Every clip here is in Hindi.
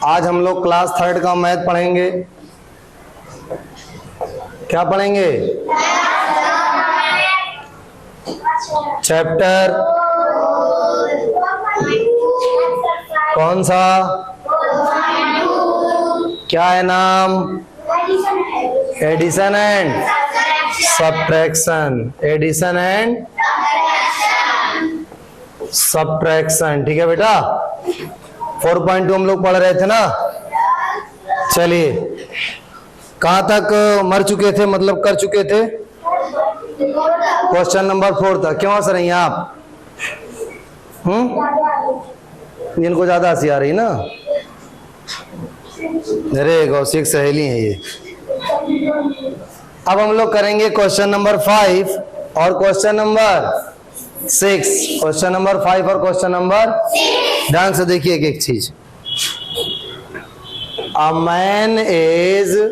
आज हम लोग क्लास 3 का मैथ पढ़ेंगे। क्या पढ़ेंगे? चैप्टर कौन सा? क्या है नाम? Addition and subtraction. Addition and subtraction. ठीक है बेटा, 4.2 हम लोग पढ़ रहे थे ना। चलिए, कहां तक मर चुके थे, मतलब कर चुके थे? क्वेश्चन नंबर 4 तक। क्यों हंस रही हैं आप? जिनको ज्यादा हंसी आ रही ना, अरे गौसिक सहेली है ये। अब हम लोग करेंगे क्वेश्चन नंबर 5 और क्वेश्चन नंबर 6। क्वेश्चन नंबर 5 और क्वेश्चन नंबर 6। ध्यान से देखिए एक एक चीज। A man is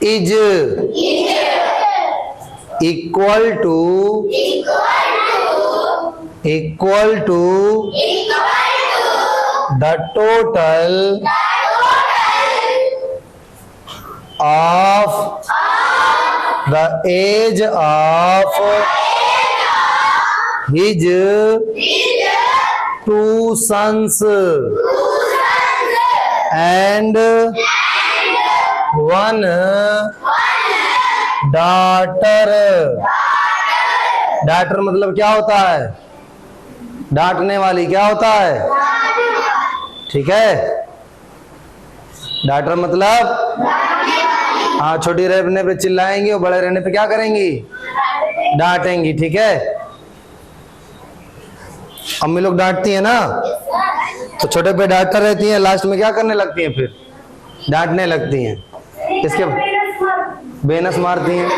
equal to the total of the age of his two sons and one daughter। daughter मतलब क्या होता है? डांटने वाली। क्या होता है? ठीक है, डांटर मतलब हाँ, छोटी रहने पे चिल्लाएंगी और बड़े रहने पे क्या करेंगी? डांटेंगी। ठीक है, अम्मी लोग डांटती है ना, तो छोटे पे डांटता रहती हैं, लास्ट में क्या करने लगती हैं? फिर डांटने लगती हैं। इसके बेनस मारती हैं।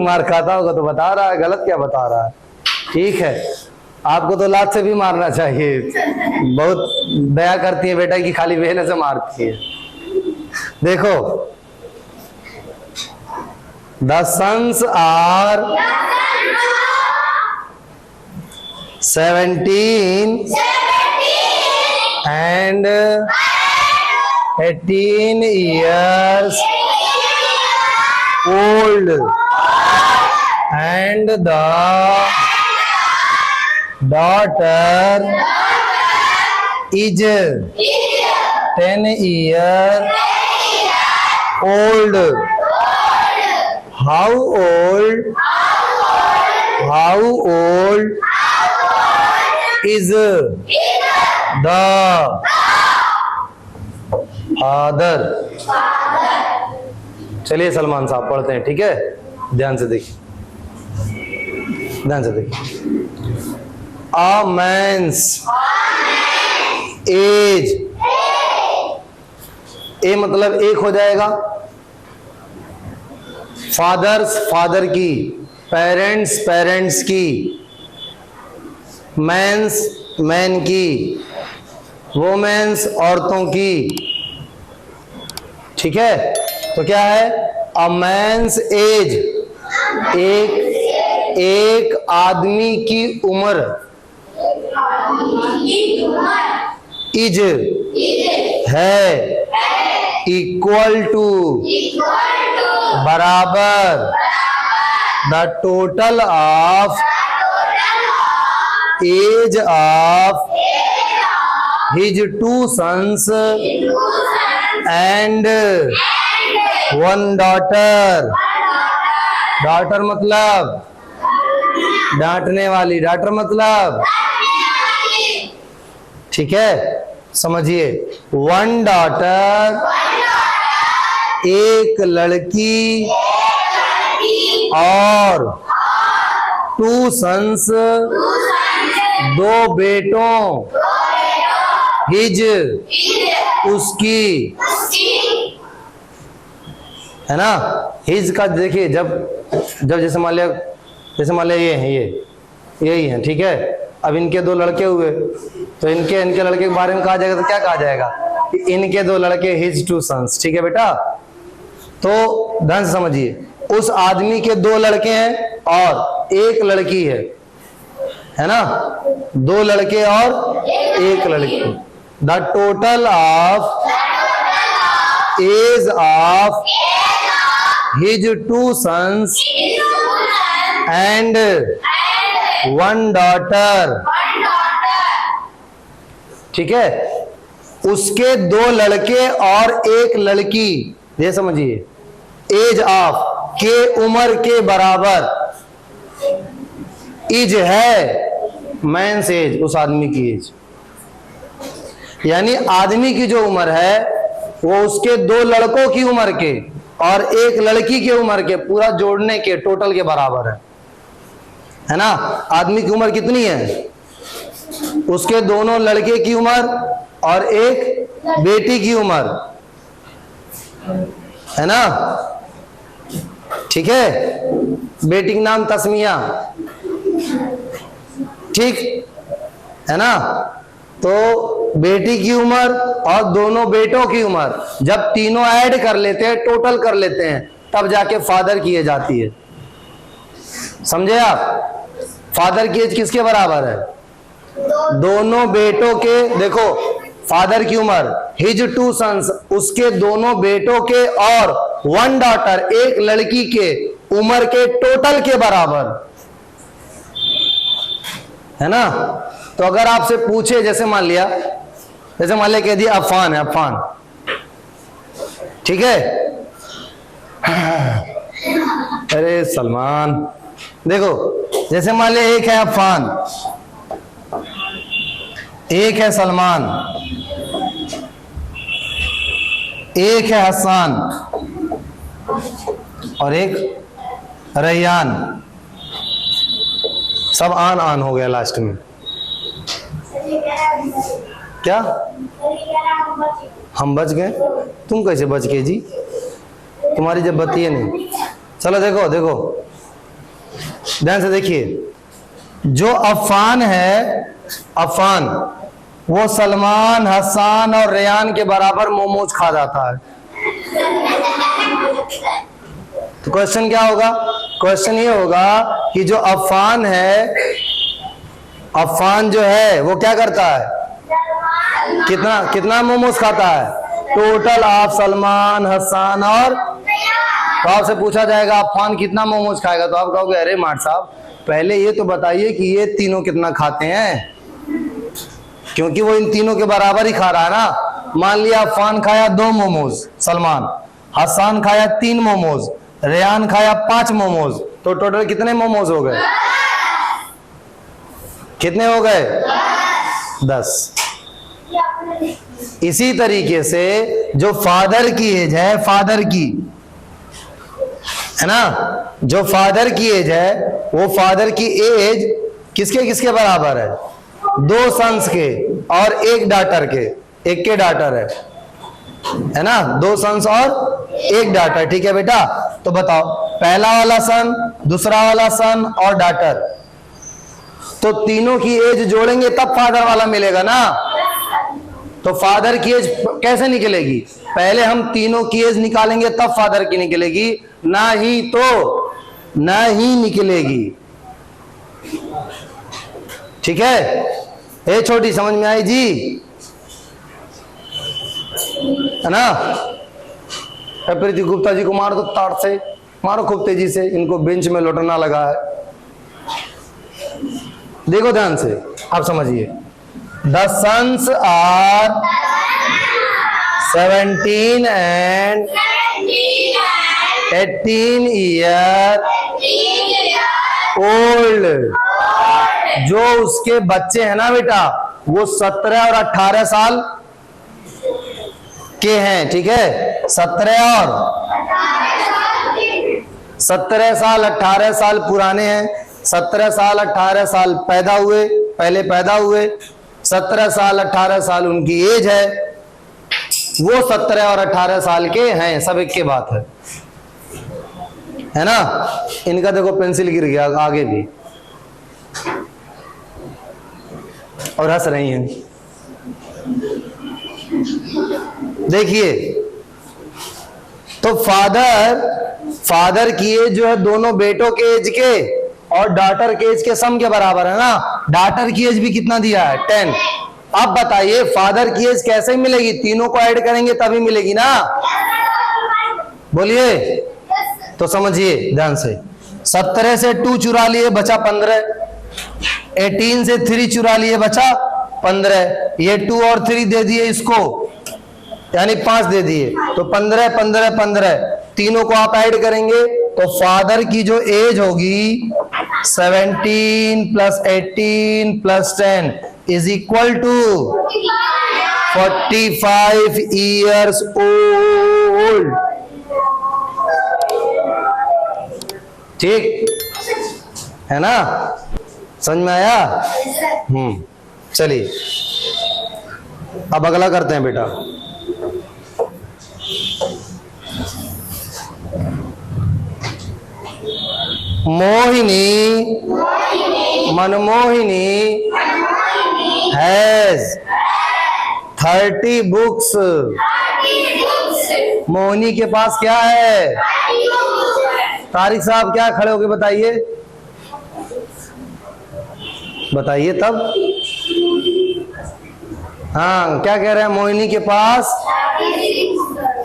मार खाता होगा तो बता रहा है, गलत क्या बता रहा है? ठीक है, आपको तो लात से भी मारना चाहिए। बहुत दया करती है बेटा कि खाली बेहने से मारती है। देखो, the sons are 17 and 18 years old and the daughter is 10 years old। How old is the father? चलिए सलमान साहब पढ़ते हैं। ठीक है, ध्यान से देखिए, ध्यान से देखिए। A man's age, ए मतलब एक हो जाएगा। फादर्स फादर की, पेरेंट्स पेरेंट्स की, मैंस मैन की, वोमेन्स औरतों की। ठीक है, तो क्या है? अ मैंस एज, एक आदमी की उम्र, इज है, इक्वल टू बराबर, the total of age of his two sons and one daughter. Daughter मतलब डांटने वाली, डॉटर मतलब ठीक है, समझिए। वन डॉटर एक लड़की और टू सन्स दो बेटों, हिज उसकी, है ना। हिज का देखिए, जब जैसे मान लिया ये है, यही है। ठीक है, अब इनके दो लड़के हुए, तो इनके लड़के के बारे में कहा जाएगा तो क्या कहा जाएगा? इनके दो लड़के, हिज टू सन्स। ठीक है बेटा, तो ध्यान से समझिए, उस आदमी के दो लड़के हैं और एक लड़की है ना, 2 लड़के और 1 लड़की। The total of age of his 2 sons and 1 daughter, ठीक है, उसके 2 लड़के और 1 लड़की, ये समझिए, एज ऑफ के उम्र के बराबर, इज है मैंस एज, उस आदमी की एज, यानी आदमी की जो उम्र है वो उसके 2 लड़कों की उम्र के और 1 लड़की की उम्र के पूरा जोड़ने के टोटल के बराबर है ना। आदमी की उम्र कितनी है, उसके दोनों लड़के की उम्र और 1 बेटी की उम्र, है ना, ठीक है। बेटी का नाम तस्मिया, ठीक है ना। तो बेटी की उम्र और दोनों बेटों की उम्र जब तीनों ऐड कर लेते हैं, टोटल कर लेते हैं, तब जाके फादर की एज आती है। समझे आप? फादर की एज किसके बराबर है? दोनों बेटों के, देखो फादर की उम्र, हिज 2 sons, उसके दोनों बेटों के और 1 daughter, 1 लड़की के उम्र के टोटल के बराबर, है ना। तो अगर आपसे पूछे, जैसे मान लिया कह दिया अफान है, अफान, ठीक है, अरे सलमान, देखो जैसे मान लिया एक है अफान, एक है सलमान, एक है हसन और एक रैयान, सब आन आन हो गया लास्ट में। क्या हम बच गए? तुम कैसे बच गए जी? तुम्हारी जब बत्ती है नहीं। चलो देखो देखो ध्यान से देखिए, जो अफान है, अफान वो सलमान, हसन और रेयान के बराबर मोमोज खा जाता है। तो क्वेश्चन क्या होगा? क्वेश्चन ये होगा कि जो अफान है, अफान जो है वो क्या करता है, कितना कितना मोमोज खाता है? टोटल ऑफ सलमान, हसन और, तो आपसे पूछा जाएगा अफान कितना मोमोज खाएगा, तो आप कहोगे अरे मार साहब पहले ये तो बताइए कि ये तीनों कितना खाते हैं, क्योंकि वो इन तीनों के बराबर ही खा रहा है ना। मान लिया अफान खाया 2 मोमोज, सलमान, हसन खाया 3 मोमोज, रेयान खाया 5 मोमोज, तो टोटल कितने मोमोज हो गए? कितने हो गए? 10। इसी तरीके से जो फादर की एज है, फादर की, है ना, जो फादर की एज है वो फादर की एज किसके किसके बराबर है? 2 sons के और 1 daughter के, 1 के daughter है ना, 2 sons और 1 daughter, ठीक है बेटा। तो बताओ पहला वाला सन, दूसरा वाला सन और daughter, तो तीनों की एज जोड़ेंगे तब फादर वाला मिलेगा ना। तो फादर की एज कैसे निकलेगी? पहले हम तीनों की एज निकालेंगे तब फादर की निकलेगी, ना ही तो ना ही निकलेगी, ठीक है। ये छोटी समझ में आई जी, है ना। प्रीति गुप्ता जी को मारो तो तार से मारो, खूब तेजी से, इनको बेंच में लौटना लगा है। देखो ध्यान से, आप समझिए, the sons are 17 and 18 year old. जो उसके बच्चे हैं ना बेटा, वो 17 और 18 साल के हैं, ठीक है। 17 साल 18 साल पुराने हैं, 17 साल 18 साल पैदा हुए, पहले पैदा हुए, 17 साल 18 साल उनकी एज है, वो 17 और 18 साल के हैं, सब एक के बात है ना। इनका देखो पेंसिल गिर गया आगे भी, और हंस रही हैं। देखिए, तो फादर की एज जो है दोनों बेटों के एज के और डॉटर के एज के सम के बराबर है ना। डॉटर की एज भी कितना दिया है 10। अब बताइए फादर की एज कैसे मिलेगी, तीनों को ऐड करेंगे तभी मिलेगी ना, बोलिए। तो समझिए ध्यान से, 17 से 2 चुरा लिए बचा 15, 18 से 3 चुरा लिए बचा 15, ये 2 और 3 दे दिए इसको, यानी 5 दे दिए, तो 15 15 15, तीनों को आप ऐड करेंगे तो फादर की जो एज होगी 17 + 18 + 10 is equal to 45 years old. ठीक है ना, समझ में आया? चलिए अब अगला करते हैं बेटा। Mohini, Manmohini has 30 books. मोहिनी के पास क्या है? तारिक साहब क्या खड़े होके बताइए, बताइए तब। हाँ क्या कह रहे हैं? मोहिनी के पास,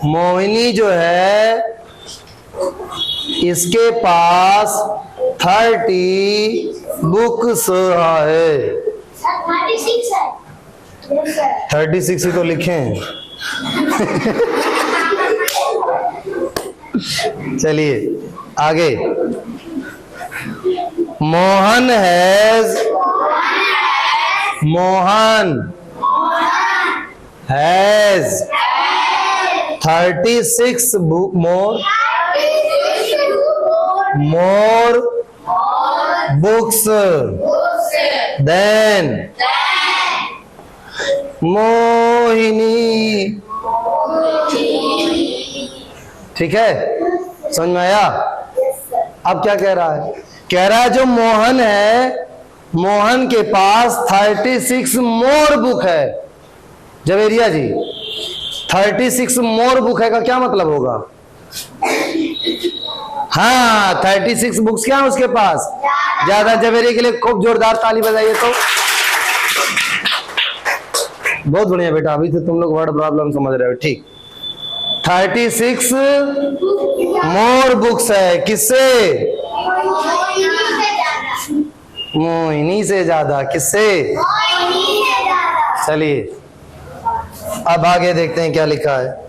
मोहिनी जो है इसके पास 30 बुक्स है। 36 ही तो लिखे हैं। चलिए आगे। Mohan has, Mohan has 36 more books than Mohini. ठीक है, समझ में आया? अब क्या कह रहा है? कह रहा है जो मोहन है, मोहन के पास 36 मोर बुक है। जवेरिया जी 36 मोर बुक है का क्या मतलब होगा? हाँ 36 बुक्स क्या है उसके पास, ज्यादा। जवेरिया के लिए खूब जोरदार ताली बजाइए तो। बहुत बढ़िया बेटा, अभी तो तुम लोग वर्ड प्रॉब्लम समझ रहे हो। ठीक, 36 मोर बुक्स है। किससे? मोहिनी से ज्यादा। किससे? चलिए अब आगे देखते हैं क्या लिखा है।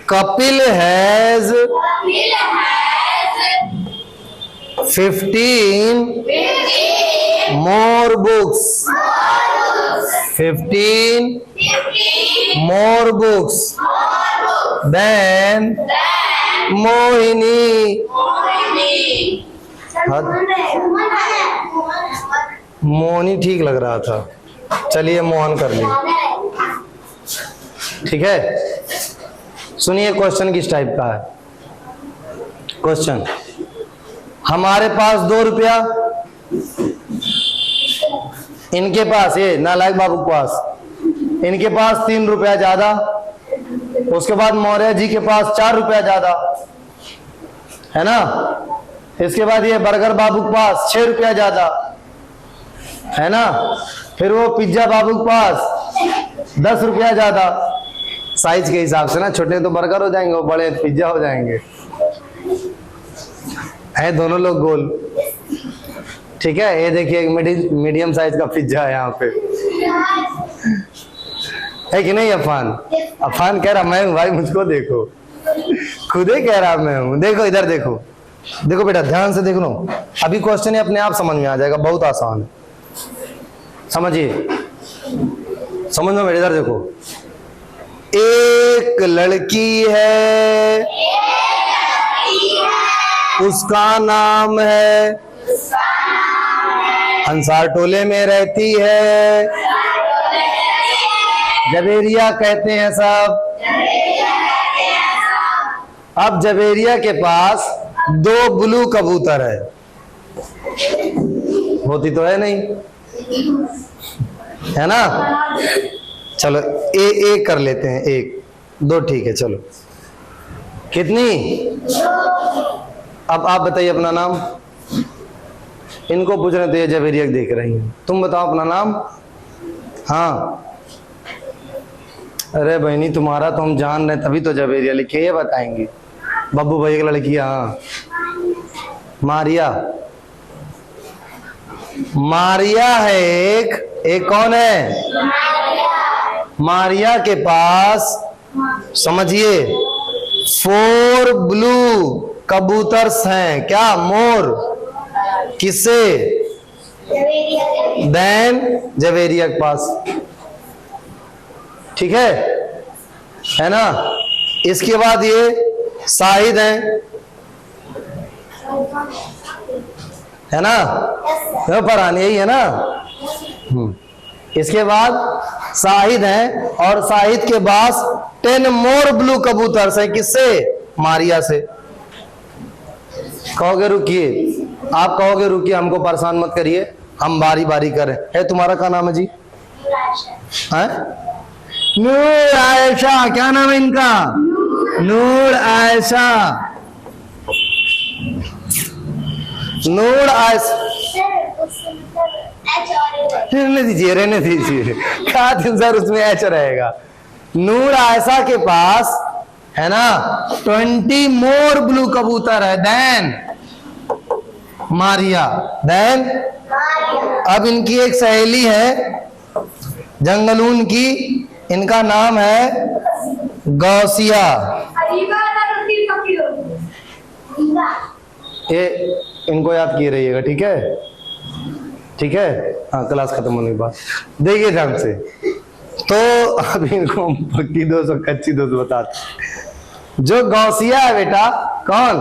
Kapil has 15 more books, 15 more books than Mohini. Mohini ठीक लग रहा था, चलिए मोहन कर लिया। ठीक है, सुनिए क्वेश्चन किस टाइप का है। क्वेश्चन, हमारे पास 2 रुपया, इनके पास, ये नालायक बाबू के पास, इनके पास 3 रुपया ज्यादा, उसके बाद मौर्य जी के पास 4 रुपया ज्यादा, है ना। इसके बाद ये बर्गर बाबू के पास 6 रुपया ज्यादा, है ना। फिर वो पिज्जा बाबू के पास 10 रुपया ज्यादा। साइज के हिसाब से ना, छोटे तो बर्गर हो जाएंगे, वो बड़े पिज्जा हो जाएंगे। है दोनों लोग गोल। ठीक है, ये देखिए एक मीडियम साइज का पिज्जा है यहाँ पे, है कि नहीं। अफान कह रहा मैं हूँ भाई, मुझको देखो, खुद ही कह रहा मैं हूँ। देखो इधर देखो, देखो बेटा ध्यान से देख लो। अभी क्वेश्चन ही अपने आप समझ में आ जाएगा, बहुत आसान है, समझिए। समझ में बेटा, इधर देखो। एक लड़की है, उसका नाम है, अंसार टोले में रहती है, जवेरिया कहते हैं सब। अब जवेरिया के पास 2 ब्लू कबूतर है, होती तो है नहीं, है ना। चलो एक कर लेते हैं, 1 2 ठीक है। चलो कितनी? अब आप बताइए अपना नाम। इनको पूछ रहे तो ये जवेरिया देख रही हैं। तुम बताओ अपना नाम। हाँ अरे बहनी तुम्हारा तो हम जान रहे तभी तो जवेरिया लिखे, ये बताएंगे। बब्बू भैया की लड़की, हाँ मारिया। मारिया है एक कौन है? मारिया के पास समझिए 4 ब्लू कबूतर्स हैं। क्या? मोर। किससे? देन जवेरिया के पास। ठीक है ना? इसके बाद ये शाहिद हैं, है ना? क्यों पढ़ाने, यही है ना? इसके बाद शाहिद हैं और शाहिद के पास 10 मोर ब्लू कबूतर हैं। किससे? मारिया से। कहोगे रुकिए, आप कहोगे रुकिए, हमको परेशान मत करिए, हम बारी बारी करें। है तुम्हारा क्या नाम है जी? है नूर आयशा। क्या नाम है इनका? नूर आयशा। नूर आयशा। रहने दीजिए क्या दिन सर उसमें एच रहेगा। नूर आयशा के पास है ना 20 मोर ब्लू कबूतर है देन मारिया। देन अब इनकी एक सहेली है जंगलून की, इनका नाम है गौसिया। ये इनको याद किए रहिएगा, ठीक है? ठीक है, हाँ क्लास खत्म होने के बाद देखिए ध्यान से। तो अब इनको पक्की दोस्त और कच्ची दोस्त बताते। जो गौसिया है बेटा, कौन?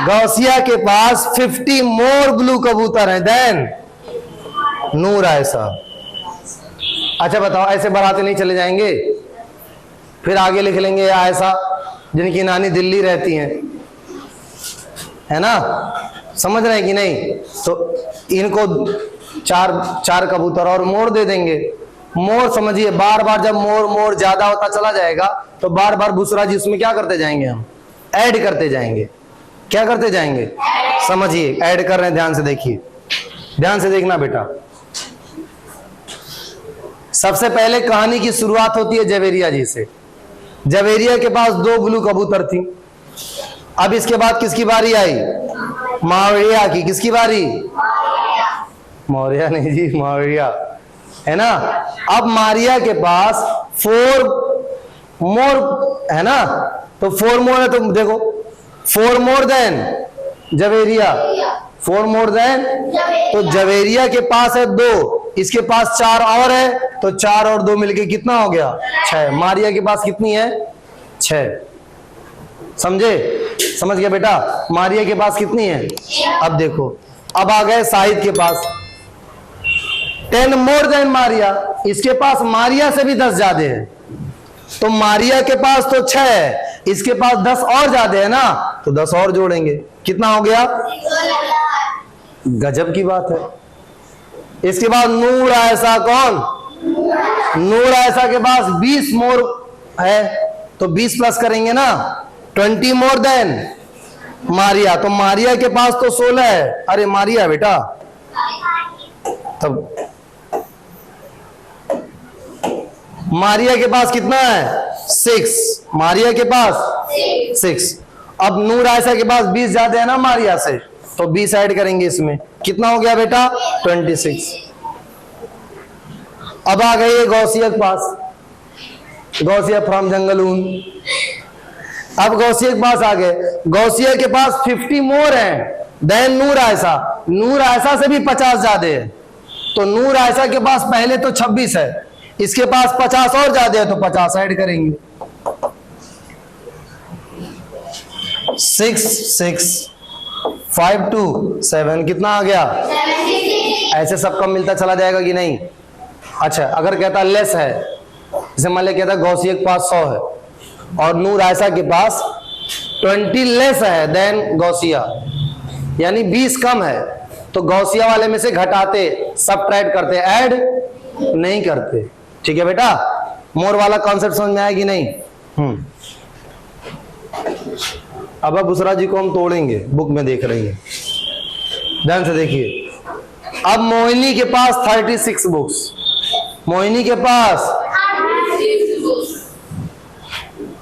गौसिया के पास 50 मोर ब्लू कबूतर हैं देन नूर आयशा। अच्छा बताओ, ऐसे बढ़ाते नहीं चले जाएंगे, फिर आगे लिख लेंगे आयशा जिनकी नानी दिल्ली रहती हैं, है ना? समझ रहे हैं कि नहीं? तो इनको चार कबूतर और मोर दे देंगे। मोर समझिए, बार बार जब मोर ज्यादा होता चला जाएगा तो बार बार बुसरा जी उसमें क्या करते जाएंगे? हम ऐड करते जाएंगे। क्या करते जाएंगे? समझिए, ऐड कर रहे हैं, ध्यान से देखिए, ध्यान से देखना बेटा। सबसे पहले कहानी की शुरुआत होती है जवेरिया जी से। जवेरिया के पास 2 ब्लू कबूतर थी। अब इसके बाद किसकी बारी आई? मावरिया की। किसकी बारी? मौर्या नहीं जी, मावरिया, है ना? अब मारिया के पास 4 मोर है ना, तो 4 मोर है, तो देखो 4 more than Javeria, 4 more than, तो जवेरिया के पास है 2, इसके पास 4 और है, तो 4 और 2 मिलके कितना हो गया? 6। मारिया के पास कितनी है? 6। समझे? समझ गया बेटा? मारिया के पास कितनी है? अब देखो, अब आ गए शाहिद के पास 10 मोर देन मारिया। इसके पास मारिया से भी 10 ज्यादा है, तो मारिया के पास तो 6 है, इसके पास 10 और ज्यादा है ना, तो 10 और जोड़ेंगे, कितना हो गया? गजब की बात है। इसके बाद नूर आयशा, कौन? नूर आयशा के पास 20 मोर है, तो 20 प्लस करेंगे ना, 20 मोर देन मारिया, तो मारिया के पास तो 16 है। अरे मारिया बेटा, तब मारिया के पास कितना है? 6। मारिया के पास 6। अब नूर आयशा के पास 20 ज्यादा है ना मारिया से, तो 20 ऐड करेंगे इसमें, कितना हो गया बेटा? 26। अब आ गई गौसिया के पास, गौसिया फ्रॉम जंगलून। अब गौसिया के पास आ गए, गौसिया के पास 50 मोर हैं देन नूर आयशा। नूर आयशा से भी 50 ज्यादा है, तो नूर आयशा के पास पहले तो 26 है, इसके पास 50 और ज्यादा है, तो 50 ऐड करेंगे। 6 6 5 2 7, कितना आ गया? 76। ऐसे सबका मिलता चला जाएगा कि नहीं? अच्छा, अगर कहता लेस है, जैसे मान लिया कहता गौसिया के पास 100 है और नूर आयशा के पास 20 लेस है देन गौसिया, यानी 20 कम है, तो गौसिया वाले में से घटाते, सबट्रैक्ट करते, ऐड नहीं करते। ठीक है बेटा? मोर वाला कॉन्सेप्ट समझ में आया कि नहीं? अब बुसरा जी को हम तोड़ेंगे, बुक में देख रही है। ध्यान से देखिए, अब मोहिनी के पास 36 बुक्स, मोहिनी के पास,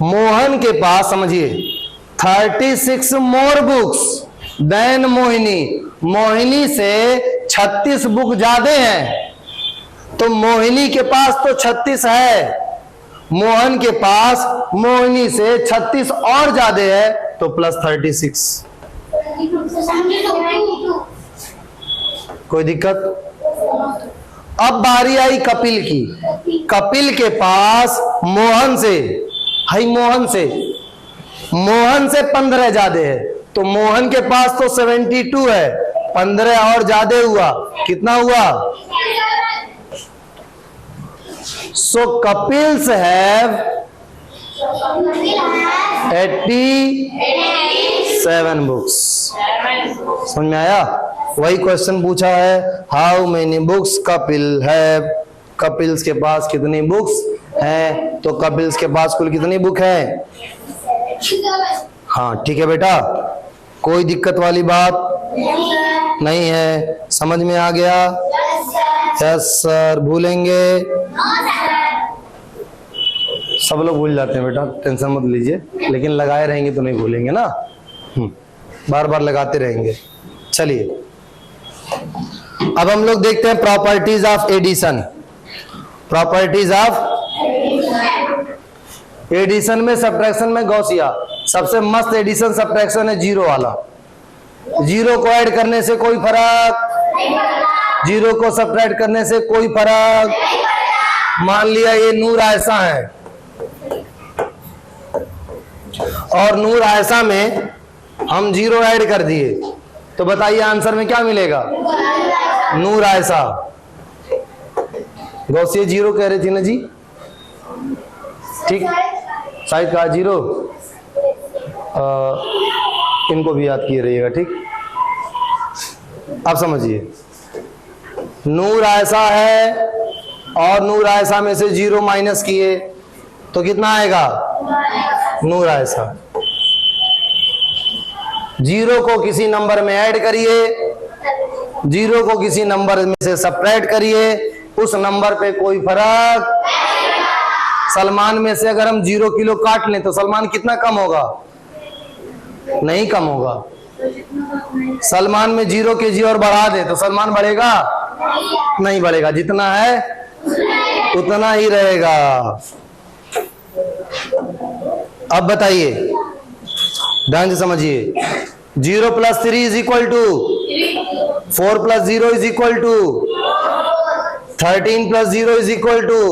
मोहन के पास समझिए 36 more books than Mohini, Mohini से 36 बुक ज्यादा हैं, तो मोहिनी के पास तो 36 है, मोहन के पास मोहिनी से 36 और ज्यादा है, तो प्लस 36। कोई दिक्कत? अब बारी आई कपिल की, कपिल के पास मोहन से, हाई मोहन से 15 ज्यादा है, तो मोहन के पास तो 72 है, 15 और ज्यादा हुआ, कितना हुआ? So couples have 87 books। समझ में आया? वही क्वेश्चन पूछा है, how many books Kapil have, Kapil's के पास कितनी बुक्स हैं, तो कपिल्स के पास कुल कितनी बुक है? हाँ ठीक है बेटा, कोई दिक्कत वाली बात नहीं है, समझ में आ गया? Yes sir. भूलेंगे? सब लोग भूल जाते हैं बेटा, टेंशन मत लीजिए, लेकिन लगाए रहेंगे तो नहीं भूलेंगे ना, बार बार लगाते रहेंगे। चलिए अब हम लोग देखते हैं properties of addition. Properties of addition में, सब्ट्रैक्शन में गौसिया। सबसे मस्त एडिशन सब्ट्रैक्शन है जीरो वाला। जीरो को ऐड करने से कोई फर्क, जीरो को सब्ट्रैक्ट करने से कोई फर्क। मान लिया ये नूर आयशा है और नूर आयशा में हम जीरो ऐड कर दिए, तो बताइए आंसर में क्या मिलेगा? नूर आयशा। गौसिया जीरो कह रही थी ना जी, ठीक, शायद कहा जीरो, इनको भी याद किए रहिएगा, ठीक। अब समझिए, नूर आयशा है और नूर आयशा में से जीरो माइनस किए तो कितना आएगा? नूर आयशा। जीरो को किसी नंबर में ऐड करिए, जीरो को किसी नंबर में से सब्ट्रैक्ट करिए, उस नंबर पे कोई फर्क। सलमान में से अगर हम 0 किलो काट लें तो सलमान कितना कम होगा? नहीं कम होगा। सलमान में 0 kg और बढ़ा दे तो सलमान बढ़ेगा? नहीं बढ़ेगा, जितना है उतना ही रहेगा। अब बताइए, ध्यान से समझिए, 0 + 3 = 4 + 0 = 13 + 0 = 14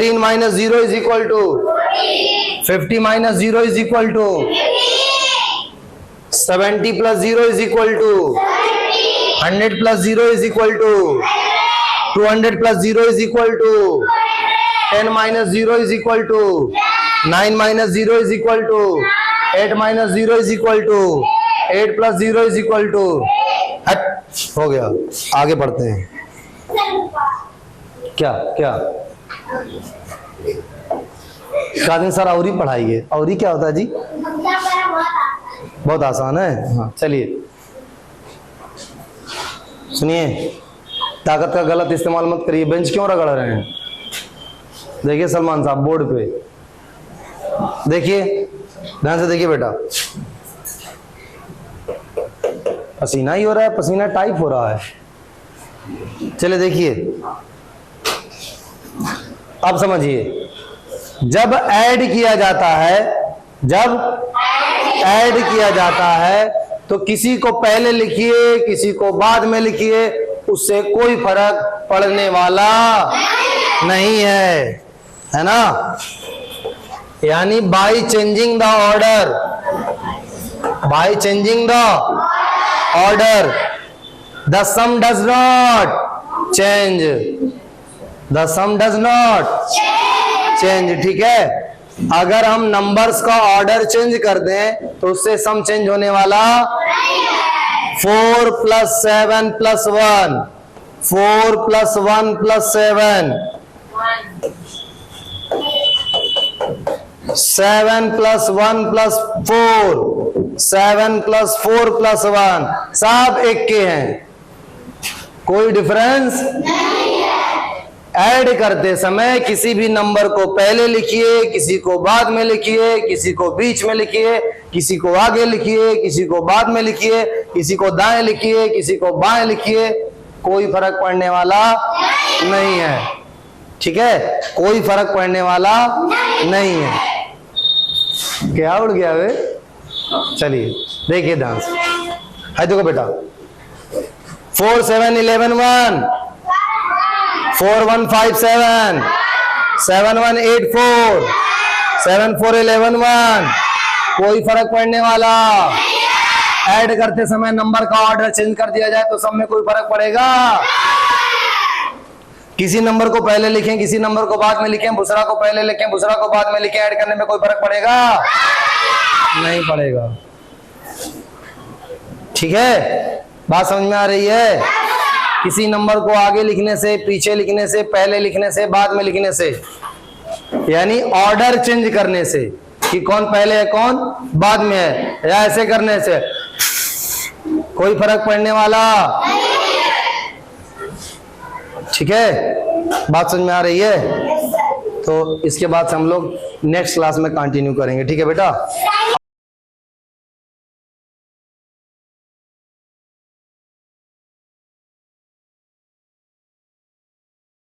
- 0 = 50 - 0 = 70 + 0 = 100 + 0 = 200 + 0 = 10 - 0 = 9 - 0 = 8 - 0 = 8 + 0 = हो गया। आगे बढ़ते हैं। क्या क्या दिन सर और ही पढ़ाइए, और ही क्या होता है जी? बहुत आसान है। हाँ चलिए सुनिए, ताकत का गलत इस्तेमाल मत करिए। बेंच क्यों रगड़ रहे हैं? देखिए सलमान साहब बोर्ड पे देखिए, ध्यान से देखिए बेटा, पसीना ही हो रहा है, पसीना टाइप हो रहा है। चलिए देखिए, अब समझिए, जब ऐड किया जाता है, जब ऐड किया जाता है तो किसी को पहले लिखिए, किसी को बाद में लिखिए, उससे कोई फर्क पड़ने वाला नहीं है ना। यानी by changing the order, by changing the order the sum does not change, the sum does not change. ठीक है, अगर हम नंबर्स का ऑर्डर चेंज कर दें तो उससे सम चेंज होने वाला 4 + 7 + 1, 4 + 1 + 7, 7 + 1 + 4, 7 + 4 + 1, सब एक के हैं, कोई डिफरेंस नहीं है। ऐड करते समय किसी भी नंबर को पहले लिखिए, किसी को बाद में लिखिए, किसी को बीच में लिखिए, किसी को आगे लिखिए, किसी को बाद में लिखिए, किसी को दाएं लिखिए, किसी को बाएं लिखिए, कोई फर्क पड़ने वाला नहीं है। ठीक है, कोई फर्क पड़ने वाला नहीं है। क्या उड़ गया वे? चलिए देखिए डांस है, देखो बेटा, 4 7 11 1, 4 1 5 7, 7 1 8 4, 7 4 11 1, कोई फर्क पड़ने वाला। ऐड करते समय नंबर का ऑर्डर चेंज कर दिया जाए तो सब में कोई फर्क पड़ेगा? किसी नंबर को पहले लिखें, किसी नंबर को बाद में लिखें, दूसरा को पहले लिखें, दूसरा को बाद में लिखें, ऐड करने में कोई फर्क पड़ेगा? नहीं पड़ेगा। ठीक है, बात समझ में आ रही है? किसी नंबर को आगे लिखने से, पीछे लिखने से, पहले लिखने से, बाद में लिखने से, यानी ऑर्डर चेंज करने से कि कौन पहले है कौन बाद में है, या ऐसे करने से कोई फर्क पड़ने वाला? ठीक है, बात समझ में आ रही है? तो इसके बाद से हम लोग नेक्स्ट क्लास में कंटिन्यू करेंगे। ठीक है बेटा।